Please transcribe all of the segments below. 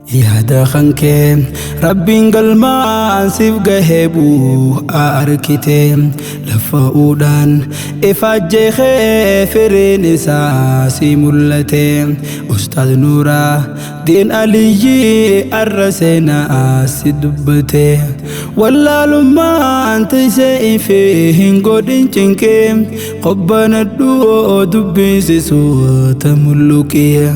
yaada khankee rabbiin galmaan siif gaheebuu arkitee lafa'uudhaan ifaajjeekee firiin isaa si mul'ate ustaad nuuraa diin aliyyii arra seenaa si dubbate wallaalummaan taysee ifee hin godhin cinqee qobbanadhuu dubbisiisuu ta mulluqee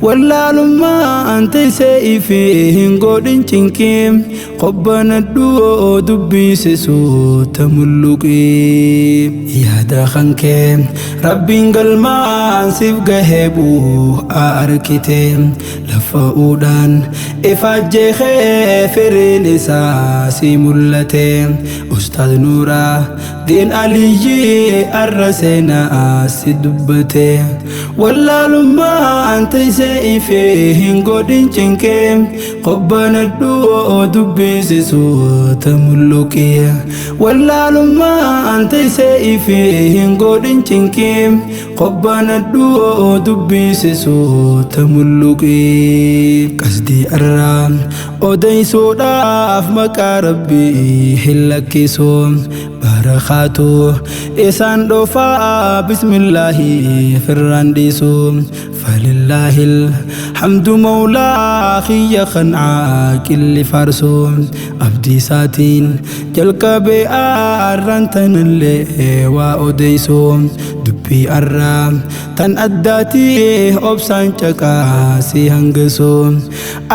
wallaalummaan taysee ifee hin godhin cinqee qobbanadhuu dubbisiisuu ta mulluqee yaada khankee rabbiin galmaan siif gaheebuu arkitee lafa'uudhaan ifaajjeekee firiin isaa si mul'ate ustaad nuuraa diin aliyyii arra seenaa si dubbate wallaalummaan taysee ifee hin godhin cinqee qobbanadhuu dubbisiisuu ta mulluqee wallaalummaan taysee ifee hin godhin cinqee qobbanadhuu dubbisiisuu ta mulluqee qasdii arraa odeysuudhaaf maqaa rabbii hin lakkisu barakaatu isaan dhofaa bismillaahi firraan dhiisu falillahil hamdu mawlaa khiyya kan caaqilli faarsu abdii isaatiin jalqabee arraan tanallee waa odeysu dubbii arraa tan addaatii obsaan caqaasii hangasu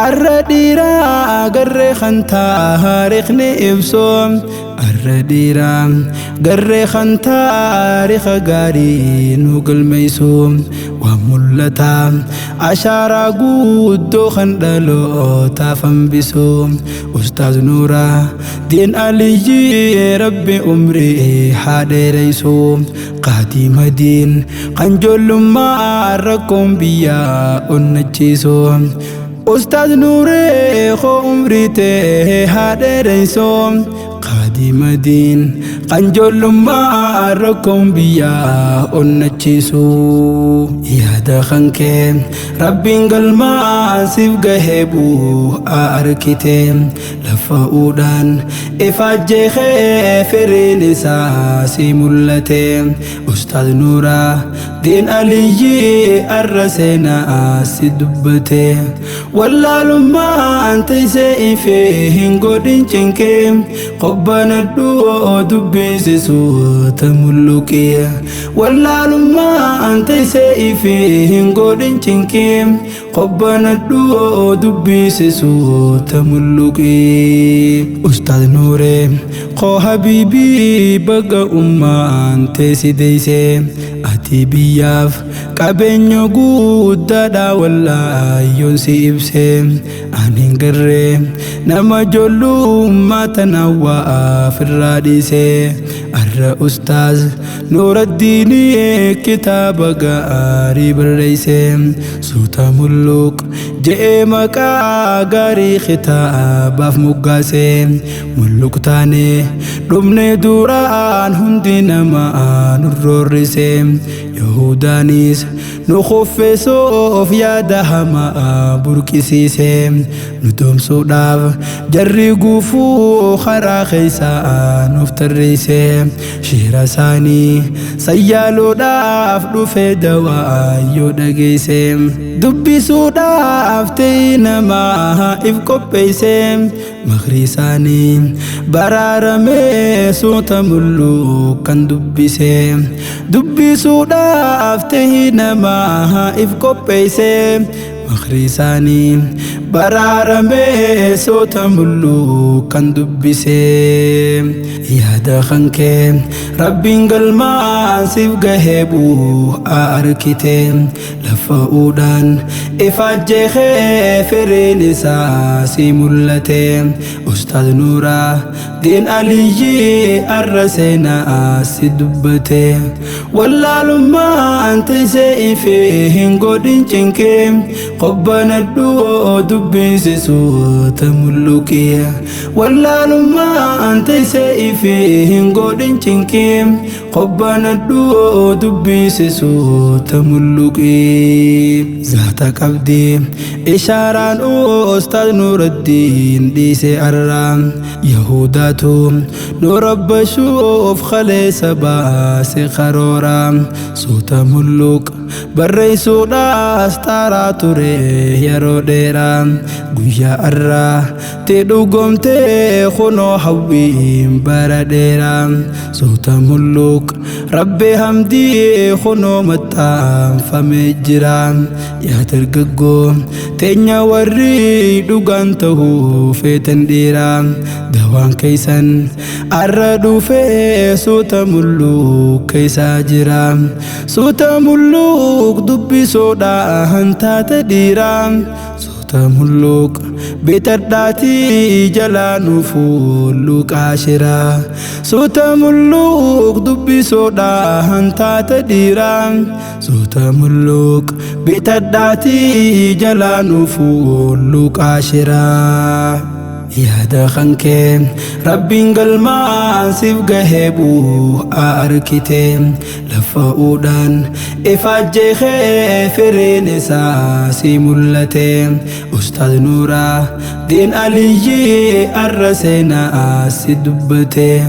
arra dhiiraa garree kan taariikhni ibsu arra dhiiraa garree kan taariikha gaarii nu galmeessu waa mul'ata ashaaraa guddoo kan dhalootaaf hambisu ustaaz nuuraa diin aliyyii rabbi umrii haa dheereysu qaadiima diin kan ijoollummaa rakkoon biyyaa onnachiisu ustaaz nuuree koo umrii tee haa dheereysu qaadiima diin kan ijoollummaa rakkoon biyyaa onnachiisu yaada khankee rabbiin galmaan siif gaheebuu arkitee lafa'uudhaan ifaajjeekee firiin isaa si mul'ate ustaad nuuraa diin aliyyii arra seenaa si dubbate wallaalummaan taysee ifee hin godhin cinqee qobbanadhuu dubbisiisuu ta mulluqee wallaalummaan taysee ifee hin godhin cinqee qobbanadhuu dubbisiisuu ta mulluqee ustaad nuuree koo habiibii baga ummaan teessi deeysee ati biyyaaf qabeenya guddaadha wallaayyoon si ibsee ani garree nama ijoollummaa tanawwaa firraa dhiisee arra ustaaz nuuraddiinii kitaaba gaarii barreessee suuta mulluq je'ee maqaa gaarii kitaabaaf moggaasee mulluq taanee dhumnee duraan hundi namaa nurroorrisee yahudaanis nu kuffeessuuf yaada hamaa burqisiisee nu doomsuudhaaf jarri gufuu karaa keessaa nuuf tarreessee shiira isaanii sayyaaluudhaaf dhufee dawaa yoo dhageessee dubbisuudhaaf ta'e namaa if qopheessee makrii isaanii baraaramee suuta mulluq kan dubbisee dubbisuudhaaf ta'e namaa if qopheessee makrii isaanii baraaramee suuta mulluq kan dubbisee yaada khankee rabbiin galmaan siif gaheebuu arkitee lafa'uudhaan ifaajjeekee firiin isaa si mul'ate ustaad nuuraa diin aliyyii arra seenaa si dubbate wallaalummaan taysee ifee hin godhin cinqee qobbanadhuu dubbisiisuu ta mulluqee wallaalummaan taysee ifee hin godhin cinqee قبنا الدو دبيس صوت ملوكي ذات قبدي إشاران أستاذ نور الدين ديسي أرام يهوداتو نور بشوف خلي سباسي خرورام صوت ملوك بريسو داس تارا توري يرو ديرام قويا أرى تدو قمتي خنو حويم برديرام صوت ملوك ربي همدي خنو متام فمجرام يا ترققو تنيا وري دوغانته في تنديرام دوان كيسان أردو في صوت ملوك كيسا جرام صوت ملوك دبي سودا هنتا تديرام صوت ملوك بترداتي جلانو فولوك عشرا صوت ملوك دبي سودا هنتا تديرام صوت ملوك بترداتي جلانو فولوك عشرا يا دخنك ربي قلما سيف قهبو أركتين لفاودان إفاجي خيفرين ساسي ملتين أستاذ نورا دين علي الرسينا سدبتين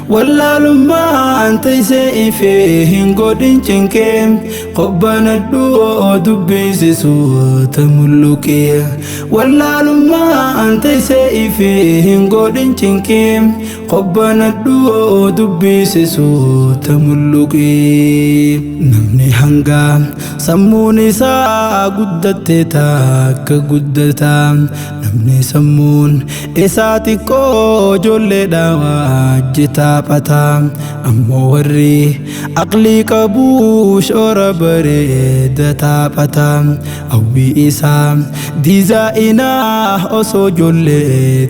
والله لما أنت سيفين قدين چنكين قبنا الدو دبي صوت ملوكي والله لما أنت سيفين فيهن قدن چنكيم قبنا الدو دبيس صوت ملوكي نمني هنگا سموني سا قدت تاك قدتا نمني سمون إساتي كو جول داوا جتا پتا أمو وري أقلي كبوش اور بريد تا پتا أوي إسام ديزا إنا أسو جول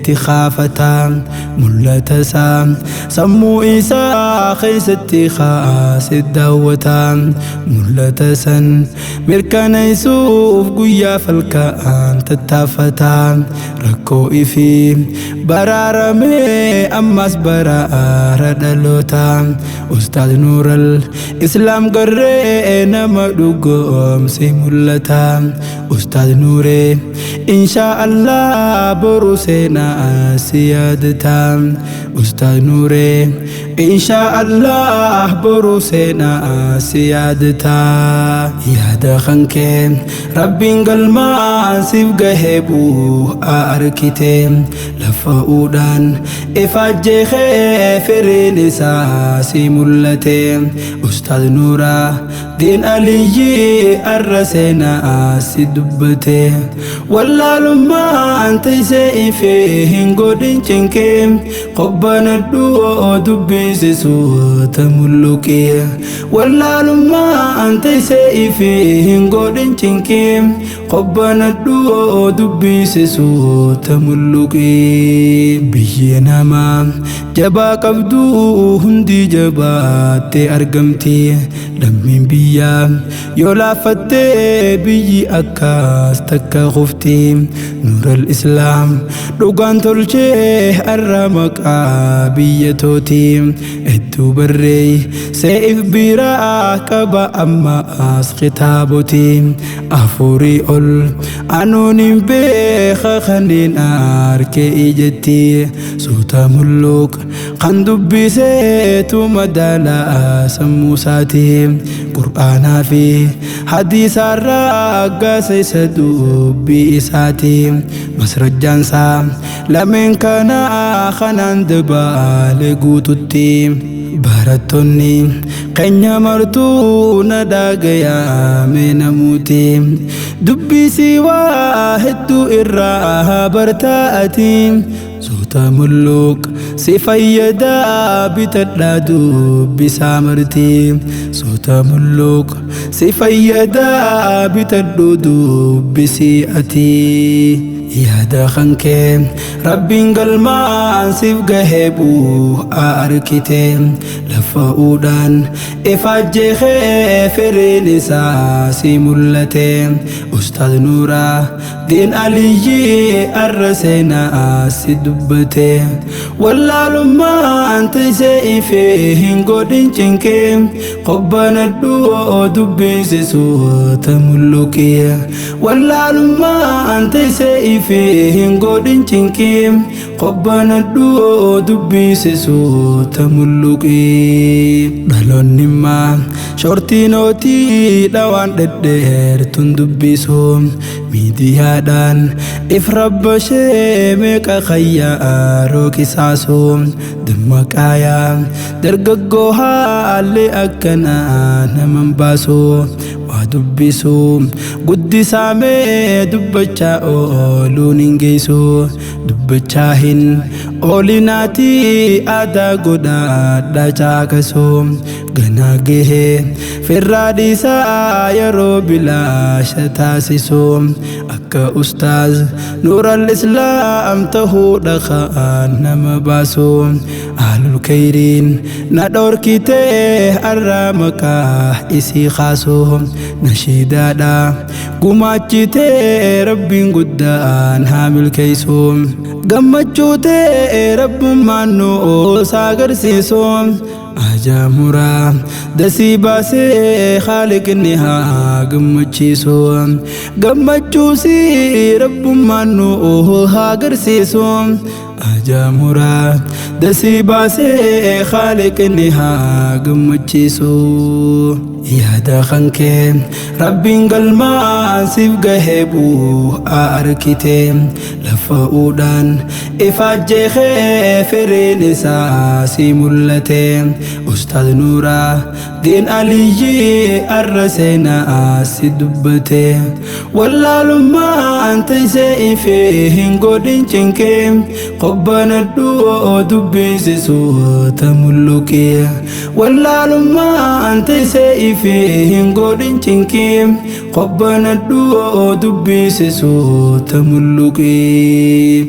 تخافتا ملتسا سمو إسا خيستي خاس الدوتا ملتسا مركان يسوف قويا فالكان تتافتا ركو إفي برارمي أماس برار دلوتا أستاذ نور الإسلام قرينا مدوغم سيمولتا أستاذ نوري إن شاء الله بروسنا سيادتا أستاذ نوري إن شاء الله بروسنا سيادتا يا دخنك ربي قلما سيف قهبو أركتين لفاودان إفاجي خيفرين ساسي ملتين أستاذ نورا دين علي الرسينا سدبتين والله لما أنت سيفين قدين چنكين قبنا الدو دبيس صوت ملوكي والله لما أنت سيفين قدين چنكين قبنا الدو دبيس صوت ملوكي بينا ما جبا قبدو هندي جباتي أرقمتي لمن بيا يولا فتي بيجي أكاس تكا خفتي نور الإسلام دوغان تلشي الرمك بيتوتي اتو بري سيف بيرا كبا أما أس خطابوتي أفوري أول أنوني بيخ خندين أركي إجتي صوت ملوك قندب سيتو مدالا سموساتي قرآن في حديث الرقا سيسدو بإساتي مسرجان سام لمن كان خنان دبال قوتتي بارتوني قنيا مرتو نداقيا من موتي دبي سوا هدو إراها برتاتي صوت ملوك سيفيدا بتدادو بسامرتي صوت ملوك سيفيدا بتدودو بسيئتي yaada khankee rabbiin galmaan siif gahee bu'aa arkite lafa uudhaan ifaajjeekee firiin isaa si mul'ate Ustaaz Nuuraa Diin Aliyyi arra seenaa si dubbate wallaalummaan taasisee ifee hin godhin cinqee qobbanadhuu dubbisiisuuta mulluqee wallaalummaan taasisee ifee hin godhin cinqee qobbanadhuu dubbisiisuuta mulluqee dhaloonni maa shortiinootii dhawaan dhedheertuun dubbisu miidiyaadhaan if rabbashee meeqa khayyaa rookisaasu dammaqaayaa dargaggoo haalli akkanaa naman baasu waa dubbisu guddisaamee dubbachaa ooluun hin geessu dubbachaa hin oolinaatii aadaa godhaadhaa caakasu ganaa gahee firraa dhiisaa yeroo bilaasha taasisu akka Ustaaz Nuural Islaam tahuu dhaqaan nama baasu ahlul khayriin na dhorkitee arraa maqaa isii kaasu nashiidaadha gumaachitee rabbiin guddaan haa milkeessu gammachuutee rabbummaan nu saagarsiisu Ajamuraa dasii baasee Khaliqni haa gammachiisu gammachuusi rabbummaan nu haa agarsiisu Ajamuraa dasii baasee Khaliqni haa gammachiisu yaada khankee rabbiin galmaan siif gahee bu'aa arkite lafa uudhaan ifaajjeekee firiin isaa si mul'ate Ustaaz Nuuraa Diin Aliyyi arra seenaa si dubbate wallaalummaan taasisee ifee hin godhin cinqee qobbanadhuu dubbisiisuuta mulluqee wallaalummaan taasisee ifee hin godhin cinqee qobbanadhuu dubbisiisuuta mulluqee